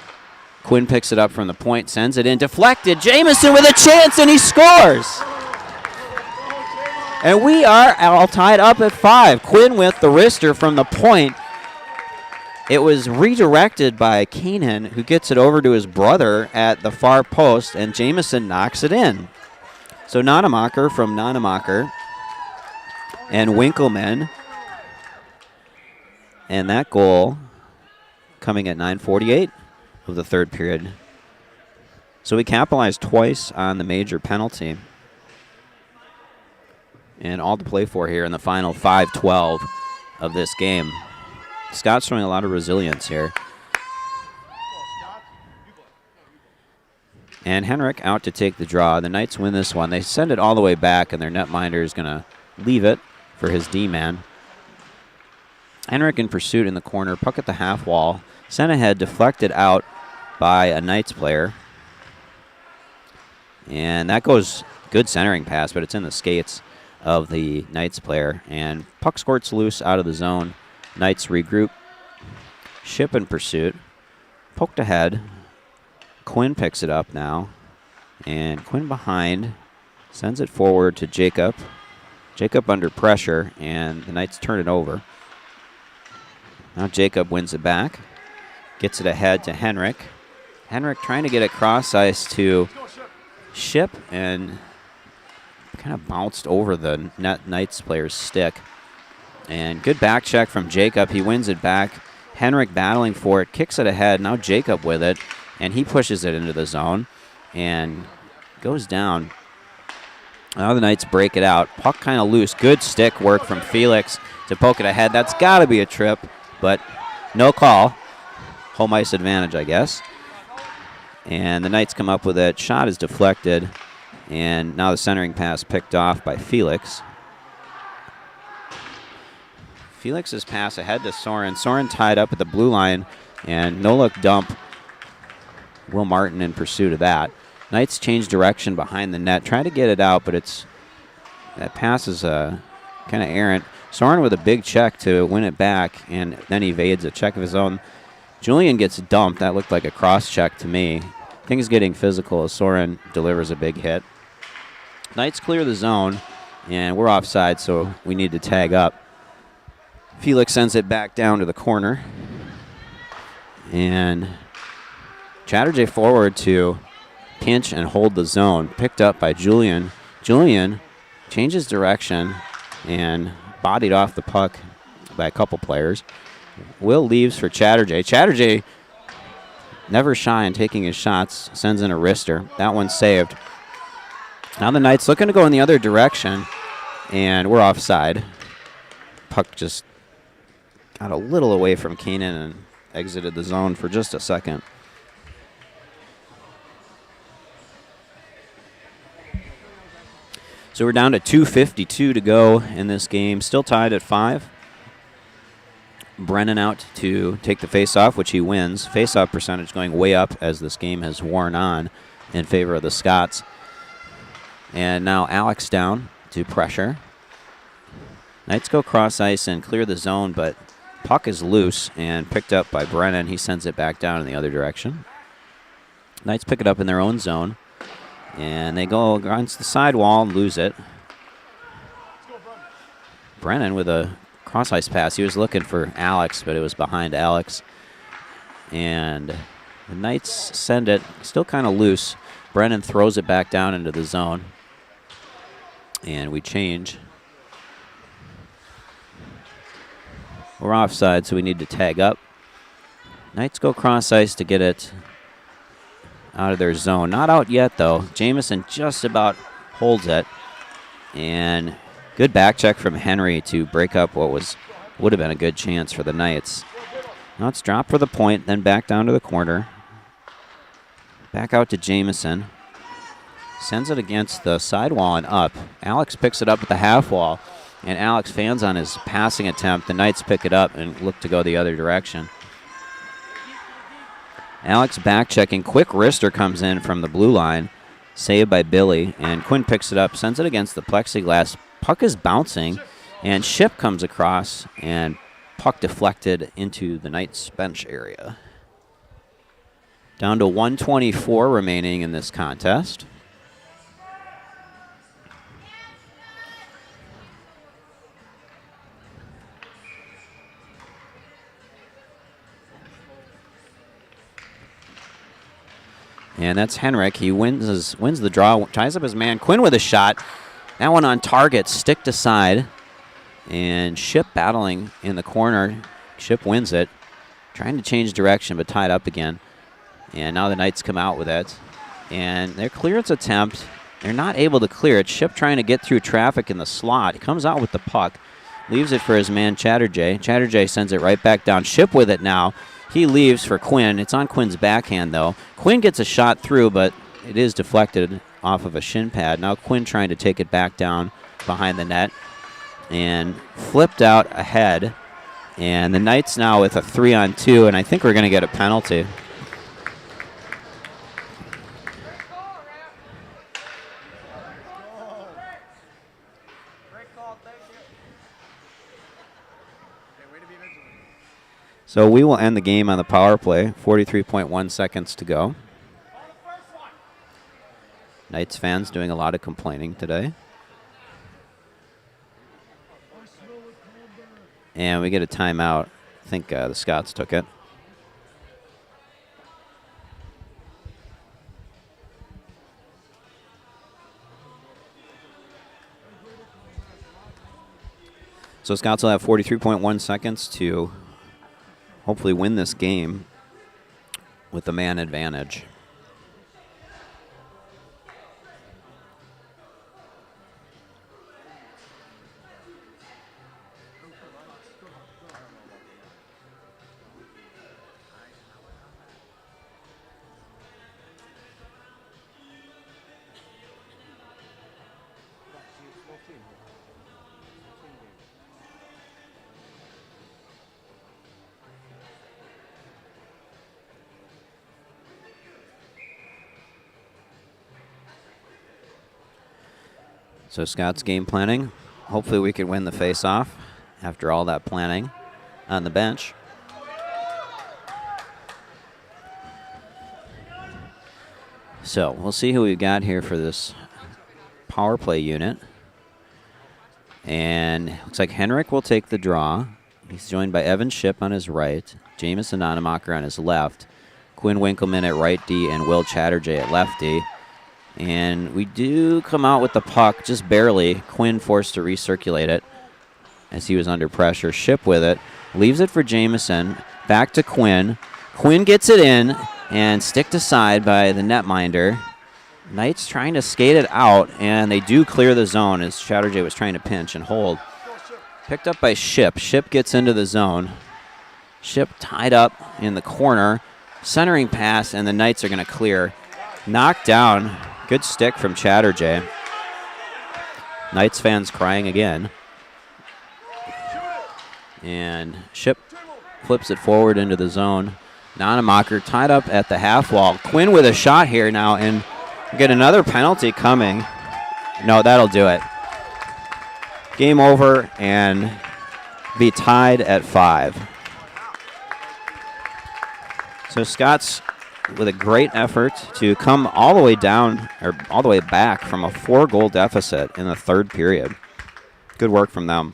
A: Quinn picks it up from the point, sends it in. Deflected. Jamison with a chance, and he scores. And we are all tied up at 5. Quinn with the wrister from the point. It was redirected by Keenan, who gets it over to his brother at the far post, and Jamison knocks it in. So Nonamaker from Nonamaker and Winkleman. And that goal coming at 9:48 of the third period. So we capitalized twice on the major penalty. And all to play for here in the final 5:12 of this game. Scott's showing a lot of resilience here. And Henrik out to take the draw. The Knights win this one. They send it all the way back, and their netminder is going to leave it for his D-man. Henrik in pursuit in the corner. Puck at the half wall. Sent ahead, deflected out by a Knights player. And that goes good centering pass, but it's in the skates of the Knights player. And puck squirts loose out of the zone. Knights regroup. Ship in pursuit. Poked ahead. Quinn picks it up now. And Quinn behind. Sends it forward to Jacob. Jacob under pressure, and the Knights turn it over. Now Jacob wins it back. Gets it ahead to Henrik. Henrik trying to get it cross ice to Ship, and kind of bounced over the Knights player's stick. And good back check from Jacob. He wins it back. Henrik battling for it, kicks it ahead. Now Jacob with it, and he pushes it into the zone and goes down. Now the Knights break it out. Puck kind of loose. Good stick work from Felix to poke it ahead. That's got to be a trip, but no call. Home ice advantage, I guess. And the Knights come up with it. Shot is deflected, and now the centering pass picked off by Felix. Felix's pass ahead to Soren. Soren tied up at the blue line, and no-look dump. Will Martin in pursuit of that. Knights change direction behind the net. Try to get it out, but that pass is kind of errant. Soren with a big check to win it back, and then evades a check of his own. Julian gets dumped. That looked like a cross check to me. Things getting physical as Soren delivers a big hit. Knights clear the zone, and we're offside, so we need to tag up. Felix sends it back down to the corner. And Chatterjee forward to pinch and hold the zone. Picked up by Julian. Julian changes direction and bodied off the puck by a couple players. Will leaves for Chatterjee. Chatterjee, never shy in taking his shots, sends in a wrister. That one's saved. Now the Knights looking to go in the other direction, and we're offside. Puck just got a little away from Keenan and exited the zone for just a second. So we're down to 2:52 to go in this game. Still tied at 5. Brennan out to take the faceoff, which he wins. Faceoff percentage going way up as this game has worn on in favor of the Scots. And now Alex down to pressure. Knights go cross ice and clear the zone, but puck is loose and picked up by Brennan. He sends it back down in the other direction. Knights pick it up in their own zone, and they go against the sidewall and lose it. Brennan with a cross ice pass. He was looking for Alex, but it was behind Alex. And the Knights send it still kind of loose. Brennan throws it back down into the zone. And we change. We're offside, so we need to tag up. Knights go cross ice to get it out of their zone. Not out yet, though. Jamison just about holds it. And good back check from Henry to break up what would have been a good chance for the Knights. Now it's dropped for the point, then back down to the corner. Back out to Jamison. Sends it against the sidewall and up. Alex picks it up at the half wall, and Alex fans on his passing attempt. The Knights pick it up and look to go the other direction. Alex back checking. Quick wrister comes in from the blue line. Saved by Billy, and Quinn picks it up, sends it against the plexiglass. Puck is bouncing, and Ship comes across, and puck deflected into the Knights bench area. Down to 1:24 remaining in this contest. And that's Henrik. He wins the draw, ties up his man. Quinn with a shot. That one on target, sticked aside. And Ship battling in the corner. Ship wins it. Trying to change direction, but tied up again. And now the Knights come out with it. And their clearance attempt, they're not able to clear it. Ship trying to get through traffic in the slot. He comes out with the puck. Leaves it for his man Chatterjee. Chatterjee sends it right back down. Ship with it now. He leaves for Quinn. It's on Quinn's backhand, though. Quinn gets a shot through, but it is deflected off of a shin pad. Now Quinn trying to take it back down behind the net. And flipped out ahead. And the Knights now with a 3-on-2, and I think we're going to get a penalty. So we will end the game on the power play. 43.1 seconds to go. Knights fans doing a lot of complaining today. And we get a timeout. I think the Scots took it. So Scots will have 43.1 seconds to hopefully win this game with the man advantage. So Scots game planning. Hopefully we can win the face-off after all that planning on the bench. So we'll see who we've got here for this power play unit. And looks like Henrik will take the draw. He's joined by Evan Ship on his right, Jamison Onamacher on his left, Quinn Winkleman at right D, and Will Chatterjee at left D. And we do come out with the puck just barely. Quinn forced to recirculate it as he was under pressure. Ship with it. Leaves it for Jamison. Back to Quinn. Quinn gets it in and sticked aside by the netminder. Knights trying to skate it out, and they do clear the zone as Chatterjee was trying to pinch and hold. Picked up by Ship. Ship gets into the zone. Ship tied up in the corner. Centering pass, and the Knights are going to clear. Knocked down. Good stick from Chatterjee. Knights fans crying again. And Ship flips it forward into the zone. Onamacher tied up at the half wall. Quinn with a shot here now, and we get another penalty coming. No, that'll do it. Game over and be tied at 5. So Scots with a great effort to come all the way down, or all the way back from a 4-goal deficit in the third period. Good work from them.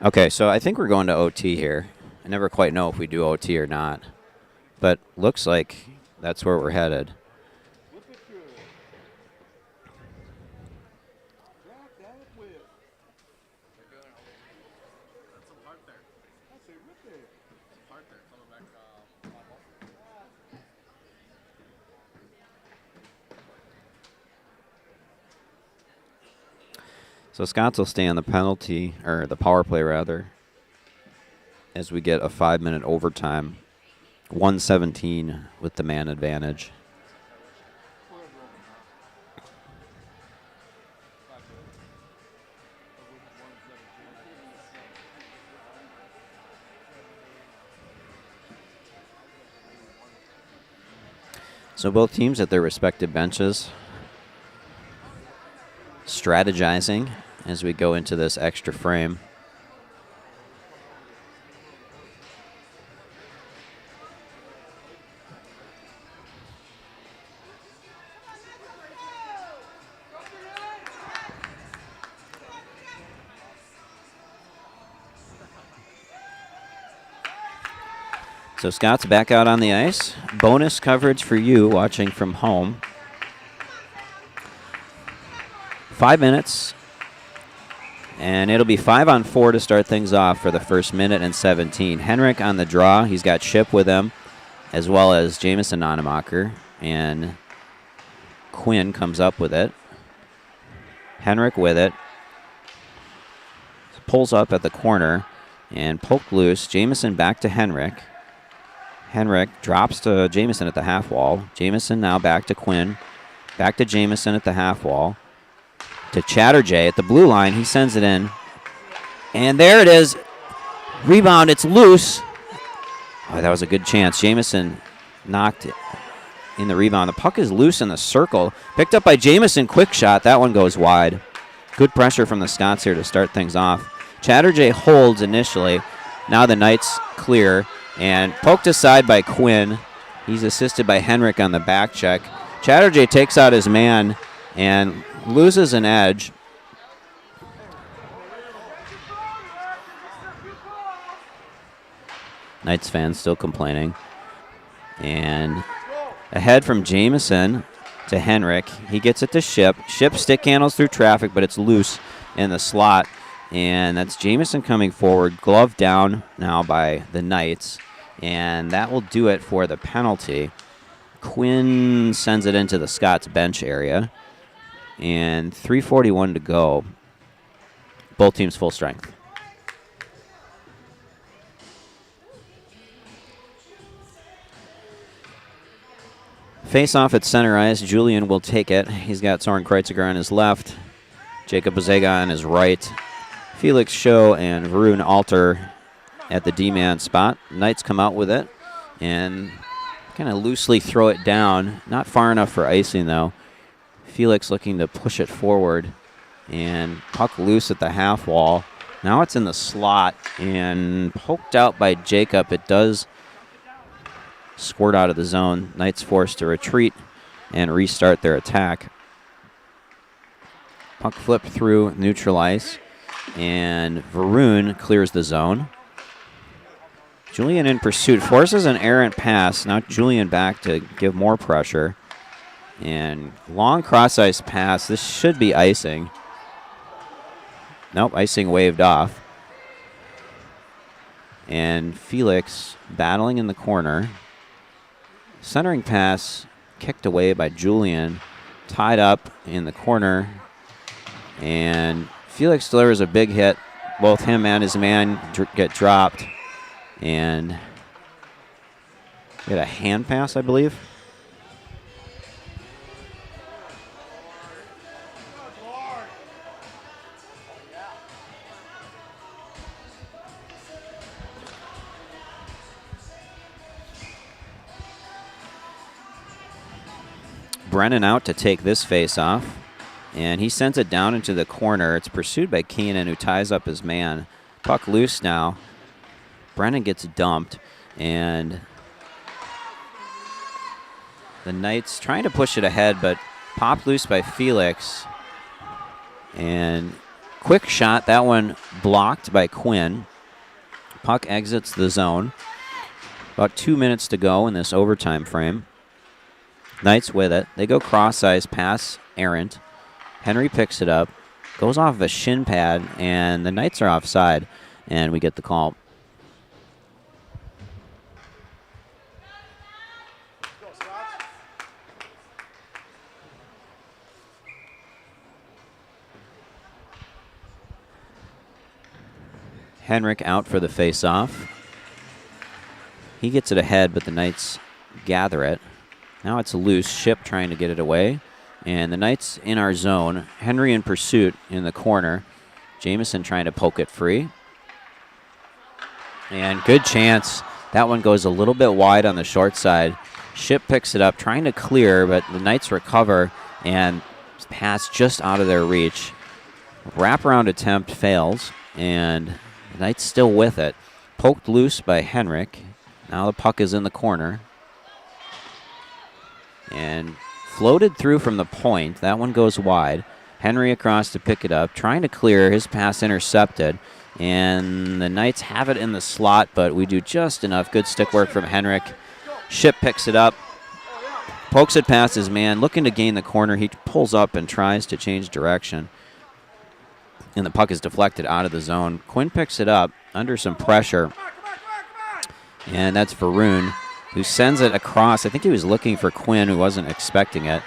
A: Okay, so I think we're going to OT here. I never quite know if we do OT or not, but looks like that's where we're headed. So Scots will stay on the penalty, or the power play rather, as we get a 5-minute overtime. 1:17 with the man advantage. So both teams at their respective benches strategizing as we go into this extra frame. So Scott's back out on the ice. Bonus coverage for you watching from home. 5 minutes. And it'll be 5-on-4 to start things off for the first minute and 17. Henrik on the draw. He's got Ship with him, as well as Jamison Nonemacher. And Quinn comes up with it. Henrik with it. Pulls up at the corner and poked loose. Jamison back to Henrik. Henrik drops to Jamison at the half wall. Jamison now back to Quinn. Back to Jamison at the half wall. To Chatterjee at the blue line. He sends it in. And there it is. Rebound. It's loose. Oh, that was a good chance. Jamison knocked it in the rebound. The puck is loose in the circle. Picked up by Jamison. Quick shot. That one goes wide. Good pressure from the Scots here to start things off. Chatterjee holds initially. Now the Knights clear. And poked aside by Quinn. He's assisted by Henrik on the back check. Chatterjee takes out his man and loses an edge. Knights fans still complaining. And ahead from Jamison to Henrik. He gets it to Ship. Ship stick handles through traffic, but it's loose in the slot. And that's Jamison coming forward, glove down now by the Knights. And that will do it for the penalty. Quinn sends it into the Scots bench area. And 3:41 to go. Both teams full strength. Face off at center ice. Julian will take it. He's got Soren Kreuziger on his left. Jacob Bazega on his right. Felix Shaw and Varun Alter at the D-man spot. Knights come out with it and kind of loosely throw it down. Not far enough for icing, though. Felix looking to push it forward. And puck loose at the half wall. Now it's in the slot and poked out by Jacob. It does squirt out of the zone. Knights forced to retreat and restart their attack. Puck flipped through neutral ice. And Varun clears the zone. Julian in pursuit. Forces an errant pass. Now Julian back to give more pressure. And long cross-ice pass. This should be icing. Nope, icing waved off. And Felix battling in the corner. Centering pass kicked away by Julian. Tied up in the corner. And Felix delivers a big hit. Both him and his man get dropped. And get a hand pass, I believe. Brennan out to take this face off. And he sends it down into the corner. It's pursued by Keenan, who ties up his man. Puck loose now. Brennan gets dumped. And the Knights trying to push it ahead, but popped loose by Felix. And quick shot. That one blocked by Quinn. Puck exits the zone. About 2 minutes to go in this overtime frame. Knights with it. They go cross-ice, pass errant. Henry picks it up, goes off of a shin pad, and the Knights are offside, and we get the call. Henrik out for the face-off. He gets it ahead, but the Knights gather it. Now it's loose. Ship trying to get it away. And the Knights in our zone. Henry in pursuit in the corner. Jamison trying to poke it free. And good chance. That one goes a little bit wide on the short side. Ship picks it up, trying to clear, but the Knights recover and pass just out of their reach. Wraparound attempt fails, and the Knights still with it. Poked loose by Henrik. Now the puck is in the corner. And floated through from the point. That one goes wide. Henry across to pick it up, trying to clear. His pass intercepted. And the Knights have it in the slot, but we do just enough. Good stick work from Henrik. Ship picks it up, pokes it past his man, looking to gain the corner. He pulls up and tries to change direction. And the puck is deflected out of the zone. Quinn picks it up under some pressure. And that's Varun, who sends it across. I think he was looking for Quinn, who wasn't expecting it.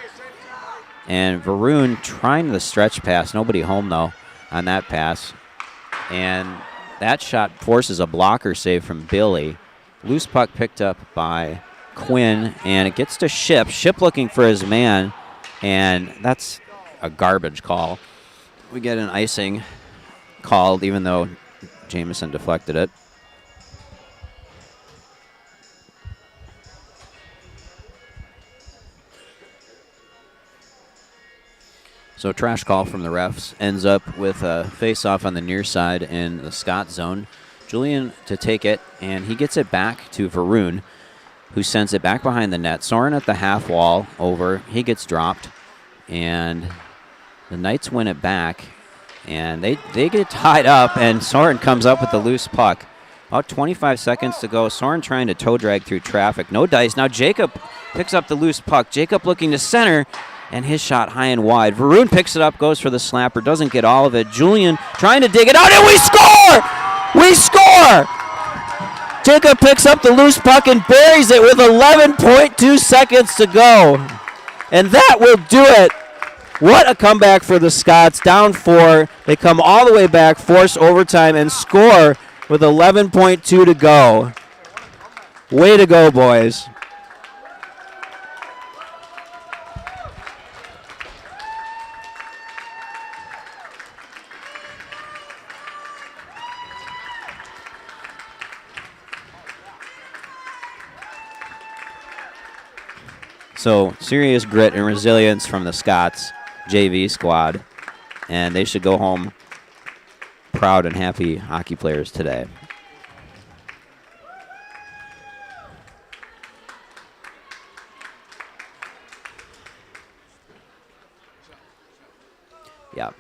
A: And Varun trying the stretch pass. Nobody home, though, on that pass. And that shot forces a blocker save from Billy. Loose puck picked up by Quinn, and it gets to Ship. Ship looking for his man, and that's a garbage call. We get an icing called, even though Jamison deflected it. So trash call from the refs ends up with a face-off on the near side in the Scott zone. Julian to take it, and he gets it back to Varun, who sends it back behind the net. Soren at the half wall over. He gets dropped, and the Knights win it back, and they get tied up, and Soren comes up with the loose puck. About 25 seconds to go. Soren trying to toe drag through traffic. No dice. Now Jacob picks up the loose puck. Jacob looking to center, and his shot high and wide. Varun picks it up, goes for the slapper, doesn't get all of it. Julian trying to dig it out, and we score! We score! Jacob picks up the loose puck and buries it with 11.2 seconds to go. And that will do it. What a comeback for the Scots. Down 4. They come all the way back, force overtime, and score with 11.2 to go. Way to go, boys. So serious grit and resilience from the Scots JV squad, and they should go home proud and happy hockey players today. Yeah.